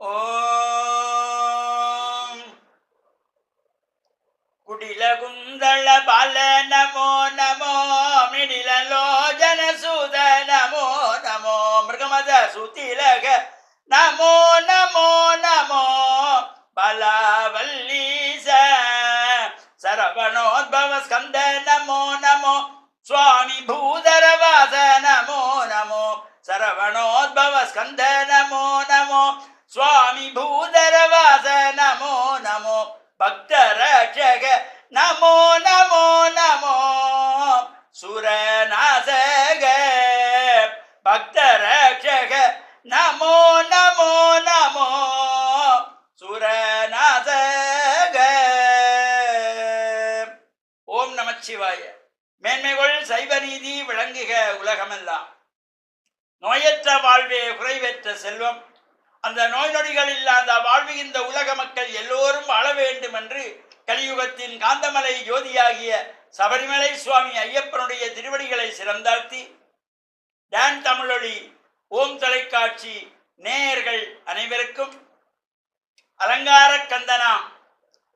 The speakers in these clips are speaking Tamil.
ஓம் குடில குந்தள பால நமோ நமோ மிடிலோஜன சுத நமோ நமோ மிருகமத சுத்திலக நமோ நமோ நமோ பலவல்லீச சரவணோத்பவ ஸ்கந்த நமோ நமோ சுவாமி பூதரவாச நமோ நமோ சரவணோத்பவ ஸ்கந்த நமோ நமோ சுவாமி பூதரவாச நமோ நமோ பக்தரட்சக நமோ நமோ நமோ சுரநாசக பக்தரட்சக நமோ நமோ நமோ சுரநாசக. ஓம் நமச்சிவாய. மேன்மைகள் சைவ நீதி விளங்குக உலகமெல்லாம். நோயற்ற வாழ்வே குறைவற்ற செல்வம். அந்த நோய் நொடிகள் இல்லாத வாழ்வு இந்த உலக மக்கள் எல்லோரும் வாழ வேண்டும் என்று கலியுகத்தின் காந்தமலை ஜோதியாகிய சபரிமலை சுவாமி ஐயப்பனுடைய திருவடிகளை சிறந்தாழ்த்தி டான் தமிழொலி ஓம் தொலைக்காட்சி நேயர்கள் அனைவருக்கும் அலங்கார கந்தனாம்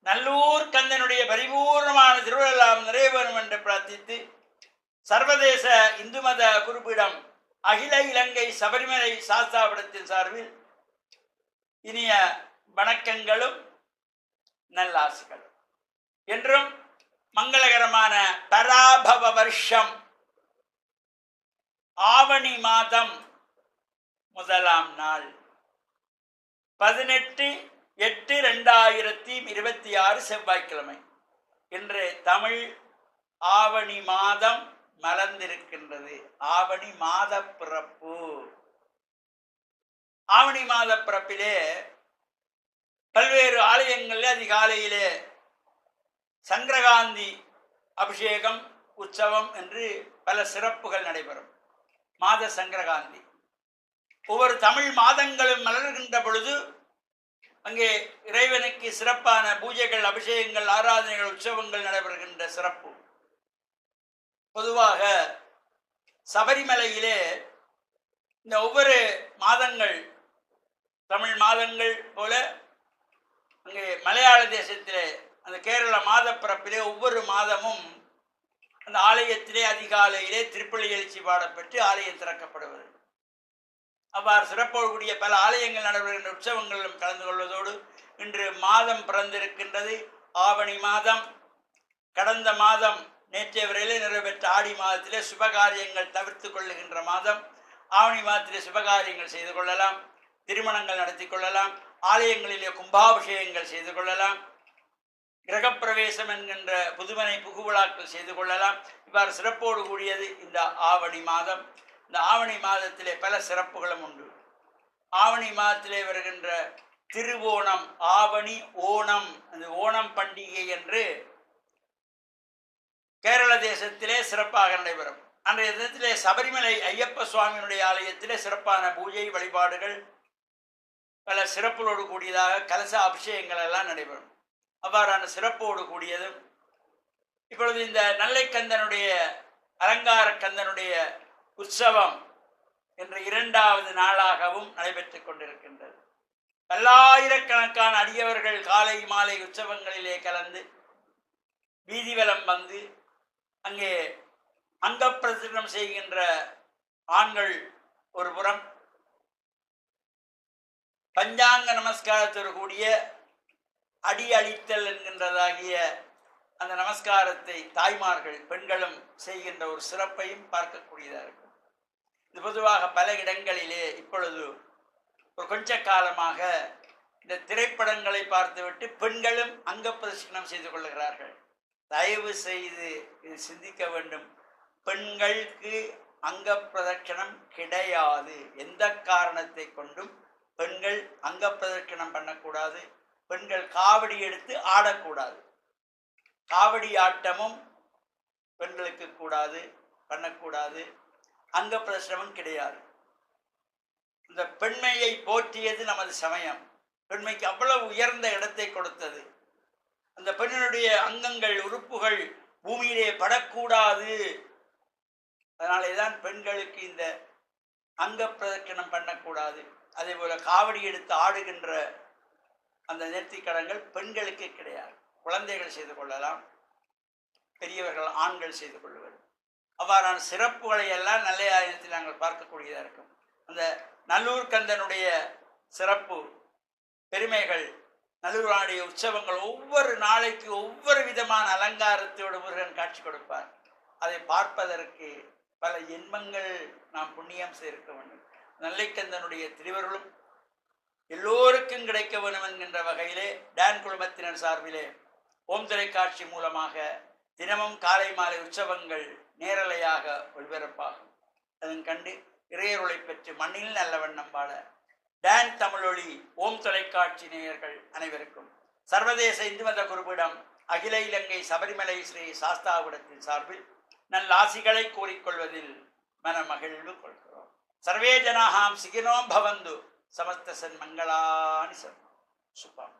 நல்லூர் கந்தனுடைய பரிபூர்ணமான திருவிழாம் நிறைவேறும் என்று பிரார்த்தித்து சர்வதேச இந்து மத குறிப்பிடம் அகில இலங்கை சபரிமலை சாஸ்தாபடத்தின் சார்பில் இனிய வணக்கங்களும் நல்லாசிகளும். என்றும் மங்களகரமான பராபவ வருஷம் ஆவணி மாதம் 1ஆம் நாள் 18/8/2026 செவ்வாய்க்கிழமை. இன்று தமிழ் ஆவணி மாதம் மலர்ந்திருக்கின்றது. ஆவணி மாத பிறப்பு. ஆவணி மாத பிறப்பிலே பல்வேறு ஆலயங்களில் அதிகாலையிலே சங்கரகாந்தி அபிஷேகம் உற்சவம் என்று பல சிறப்புகள் நடைபெறும். மாத சங்கரகாந்தி ஒவ்வொரு தமிழ் மாதங்களும் மலர்கின்ற பொழுது அங்கே இறைவனுக்கு சிறப்பான பூஜைகள், அபிஷேகங்கள், ஆராதனைகள், உற்சவங்கள் நடைபெறுகின்ற சிறப்பு. பொதுவாக சபரிமலையிலே இந்த ஒவ்வொரு மாதங்கள் தமிழ் மாதங்கள் போல அங்கே மலையாள தேசத்திலே அந்த கேரள மாத பிறப்பிலே ஒவ்வொரு மாதமும் அந்த ஆலயத்திலே அதிகாலையிலே திருப்பள்ளி எழுச்சி பாடப்பட்டு ஆலயம் திறக்கப்படுவது. அவ்வாறு சிறப்போடுக்கூடிய பல ஆலயங்கள் நடைபெறுகின்ற உற்சவங்களிலும் கலந்து கொள்வதோடு இன்று மாதம் பிறந்திருக்கின்றது. ஆவணி மாதம். கடந்த மாதம் நேற்றைய வரையிலே நிறைவேற்ற ஆடி மாதத்திலே சுபகாரியங்கள் தவிர்த்து கொள்ளுகின்ற மாதம். ஆவணி மாதத்திலே சுபகாரியங்கள் செய்து கொள்ளலாம், திருமணங்கள் நடத்தி கொள்ளலாம், ஆலயங்களிலே கும்பாபிஷேகங்கள் செய்து கொள்ளலாம், கிரகப்பிரவேசம் என்கின்ற புதுமனை புகுவிழாக்கள் செய்து கொள்ளலாம். இவ்வாறு சிறப்போடு கூடியது இந்த ஆவணி மாதம். இந்த ஆவணி மாதத்திலே பல சிறப்புகளும் உண்டு. ஆவணி மாதத்திலே வருகின்ற திருவோணம், ஆவணி ஓணம், அந்த ஓணம் பண்டிகை என்று கேரள தேசத்திலே சிறப்பாக நடைபெறும். அன்றைய தினத்திலே சபரிமலை ஐயப்ப சுவாமியினுடைய ஆலயத்திலே சிறப்பான பூஜை வழிபாடுகள் பல சிறப்புகளோடு கூடியதாக கலச அபிஷேகங்கள் எல்லாம் நடைபெறும். அவ்வாறான சிறப்போடு கூடியதும் இப்பொழுது இந்த நல்லை கந்தனுடைய அலங்கார கந்தனுடைய உற்சவம் என்ற 2வது நாளாகவும் நடைபெற்றுக் கொண்டிருக்கின்றது. பல்லாயிரக்கணக்கான அடியவர்கள் காலை மாலை உற்சவங்களிலே கலந்து வீதிவலம் வந்து அங்கே அங்க பிரதட்சணம் செய்கின்ற ஆண்கள் ஒரு புறம், பஞ்சாங்க நமஸ்காரத்தோடு கூடிய அடி அளித்தல் என்கின்றதாகிய அந்த நமஸ்காரத்தை தாய்மார்கள் பெண்களும் செய்கின்ற ஒரு சிறப்பையும் பார்க்கக்கூடியதாக இருக்கும். இது பொதுவாக பல இடங்களிலே இப்பொழுது ஒரு கொஞ்ச காலமாக இந்த திரைப்படங்களை பார்த்துவிட்டு பெண்களும் அங்க பிரதட்சணம் செய்து கொள்ளுகிறார்கள். தயவு செய்து இது சிந்திக்க வேண்டும். பெண்களுக்கு அங்க பிரதட்சணம் கிடையாது. எந்த காரணத்தை கொண்டும் பெண்கள் அங்க பிரதட்சணம் பண்ணக்கூடாது. பெண்கள் காவடி எடுத்து ஆடக்கூடாது. காவடி ஆட்டமும் பெண்களுக்கு கூடாது, பண்ணக்கூடாது. அங்க பிரதட்சணமும் கிடையாது. இந்த பெண்மையை போற்றியது நமது சமயம். பெண்மைக்கு அவ்வளவு உயர்ந்த இடத்தை கொடுத்தது. அந்த பெண்ணினுடைய அங்கங்கள், உறுப்புகள் பூமியிலே படக்கூடாது. அதனாலே தான் பெண்களுக்கு இந்த அங்க பிரதட்சணம் பண்ணக்கூடாது. அதே போல காவடி எடுத்து ஆடுகின்ற அந்த நேர்த்திக்கடன்கள் பெண்களுக்கு கிடையாது. குழந்தைகள் செய்து கொள்ளலாம், பெரியவர்கள் ஆண்கள் செய்து கொள்வது. அவ்வாறான சிறப்புகளை எல்லாம் நல்லையாயிரத்தில் நாங்கள் பார்க்கக்கூடியதாக இருக்கும். அந்த நல்லூர் கந்தனுடைய சிறப்பு பெருமைகள், நல்லூரானுடைய உற்சவங்கள், ஒவ்வொரு நாளைக்கு ஒவ்வொரு விதமான அலங்காரத்தோடு முருகன் காட்சி கொடுப்பார். அதை பார்ப்பதற்கு பல ஜென்மங்கள் நாம் புண்ணியம் சேர்க்க வேண்டும். நல்லைக்கந்தனுடைய திருவருளும் எல்லோருக்கும் கிடைக்க வேண்டும் என்கின்ற வகையிலே டான் குழுமத்தினர் சார்பிலே ஓம் தொலைக்காட்சி மூலமாக தினமும் காலை மாலை உற்சவங்கள் நேரலையாக ஒளிபரப்பாகும். அதன் கண்டு இறையருளை பெற்று மண்ணில் நல்ல வண்ணம் வாழ டான் தமிழொலி ஓம் தொலைக்காட்சி நேயர்கள் அனைவருக்கும் சர்வதேச இந்து மத குருபிடம் அகில இலங்கை சபரிமலை ஸ்ரீ சாஸ்தாவிடத்தின் சார்பில் நல்லாசிகளை கூறிக்கொள்வதில் மனமகிழ்வு கொள்கிறோம். சர்வே ஜனாஹாம் சிகினோம் பவந்து சமஸ்த சன்மங்களானி சன் சுபம்.